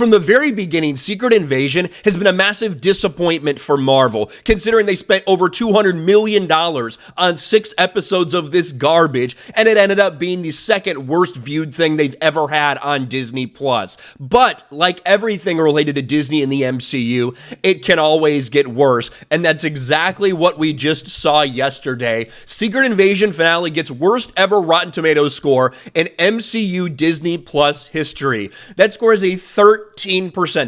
From the very beginning, Secret Invasion has been a massive disappointment for Marvel, considering they spent over $200 million on 6 episodes of this garbage, and it ended up being the second worst viewed thing they've ever had on Disney+. But, like everything related to Disney and the MCU, it can always get worse, and that's exactly what we just saw yesterday. Secret Invasion finale gets worst ever Rotten Tomatoes score in MCU Disney Plus history. That score is a 13%.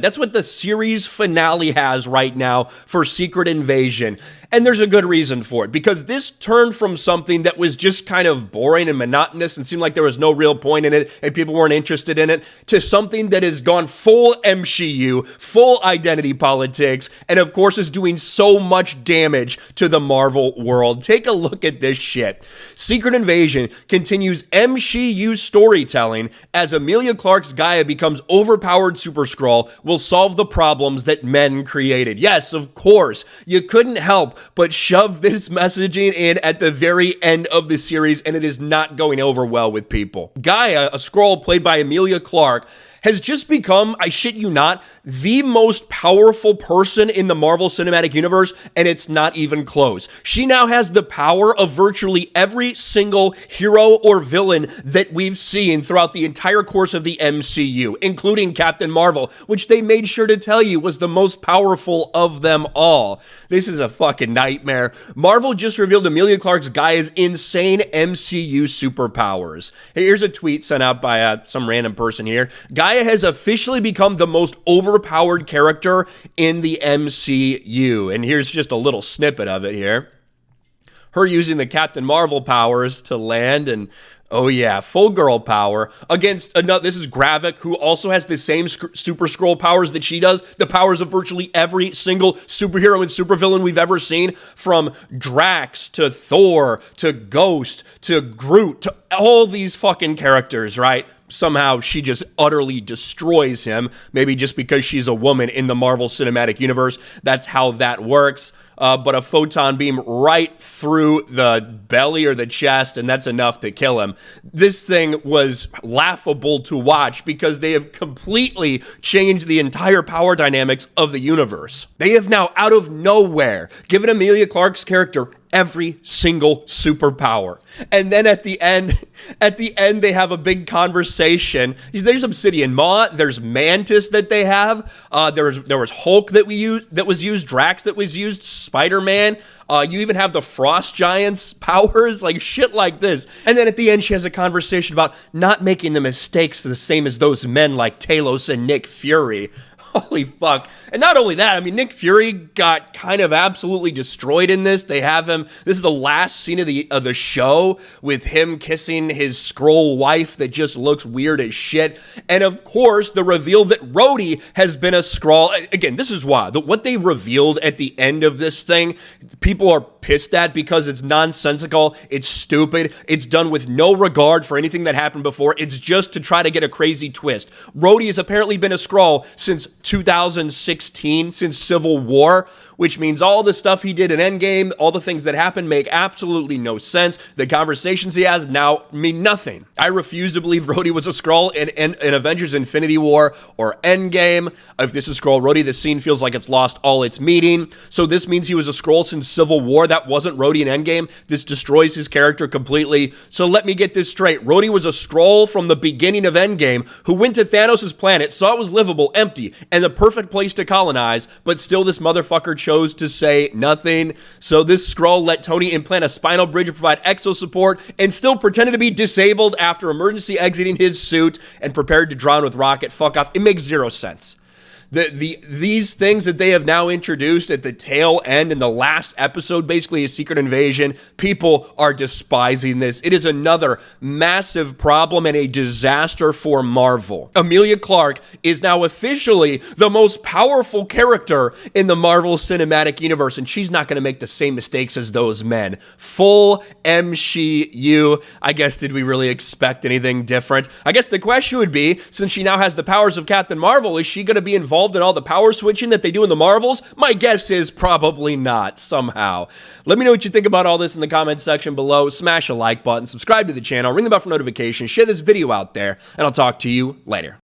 That's what the series finale has right now for Secret Invasion. And there's a good reason for it, because this turned from something that was just kind of boring and monotonous and seemed like there was no real point in it and people weren't interested in it, to something that has gone full MCU, full identity politics, and of course is doing so much damage to the Marvel world. Take a look at this shit. Secret Invasion continues MCU storytelling as Emilia Clarke's Gaia becomes overpowered Super Skrull will solve the problems that men created. Yes, of course, you couldn't help but shove this messaging in at the very end of the series, and it is not going over well with people. Gaia, a Skrull played by Emilia Clarke, has just become, I shit you not, the most powerful person in the Marvel Cinematic Universe, and it's not even close. She now has the power of virtually every single hero or villain that we've seen throughout the entire course of the MCU, including Captain Marvel, which they made sure to tell you was the most powerful of them all. This is a fucking nightmare. Marvel just revealed Emilia Clarke's Gaia's insane MCU superpowers. Here's a tweet sent out by some random person here. Gaia has officially become the most overpowered character in the MCU. And here's just a little snippet of it here. Her using the Captain Marvel powers to land, and oh yeah, full girl power against another. This is Gravik, who also has the same Super Skrull powers that she does, the powers of virtually every single superhero and supervillain we've ever seen, from Drax to Thor to Ghost to Groot to all these fucking characters, right? Somehow she just utterly destroys him, maybe just because she's a woman in the Marvel Cinematic Universe. That's how that works. But a photon beam right through the belly or the chest, and that's enough to kill him. This thing was laughable to watch because they have completely changed the entire power dynamics of the universe. They have now, out of nowhere, given Emilia Clarke's character every single superpower. And then at the end, they have a big conversation. There's Obsidian Maw, there's Mantis that they have, there was Hulk that was used, Drax that was used, Spider-Man, you even have the Frost Giants powers, like shit like this. And then at the end, she has a conversation about not making the mistakes the same as those men like Talos and Nick Fury. Holy fuck. And not only that, I mean, Nick Fury got kind of absolutely destroyed in this. They have him, this is the last scene of the show with him kissing his Skrull wife that just looks weird as shit. And of course, the reveal that Rhodey has been a Skrull. Again, this is why. What they revealed at the end of this thing, people are pissed at because it's nonsensical, it's stupid, it's done with no regard for anything that happened before. It's just to try to get a crazy twist. Rhodey has apparently been a Skrull since 2016, since Civil War, which means all the stuff he did in Endgame, all the things that happened make absolutely no sense. The conversations he has now mean nothing. I refuse to believe Rhodey was a Skrull in Avengers Infinity War or Endgame. If this is Skrull Rhodey, this scene feels like it's lost all its meaning. So this means he was a Skrull since Civil War. That wasn't Rhodey in Endgame. This destroys his character completely. So let me get this straight. Rhodey was a Skrull from the beginning of Endgame who went to Thanos' planet, saw it was livable, empty, and the perfect place to colonize, but still this motherfucker chose to say nothing. So this Skrull let Tony implant a spinal bridge to provide exo support and still pretended to be disabled after emergency exiting his suit and prepared to drown with Rocket. Fuck off. It makes zero sense. These things that they have now introduced at the tail end in the last episode, basically a Secret Invasion, people are despising this. It is another massive problem and a disaster for Marvel. Emilia Clarke is now officially the most powerful character in the Marvel Cinematic Universe, and she's not going to make the same mistakes as those men. Full MCU. I guess, did we really expect anything different? I guess the question would be, since she now has the powers of Captain Marvel, is she going to be involved in all the power switching that they do in the Marvels? My guess is probably not, somehow. Let me know what you think about all this in the comments section below. Smash a like button, subscribe to the channel, ring the bell for notifications, share this video out there, and I'll talk to you later.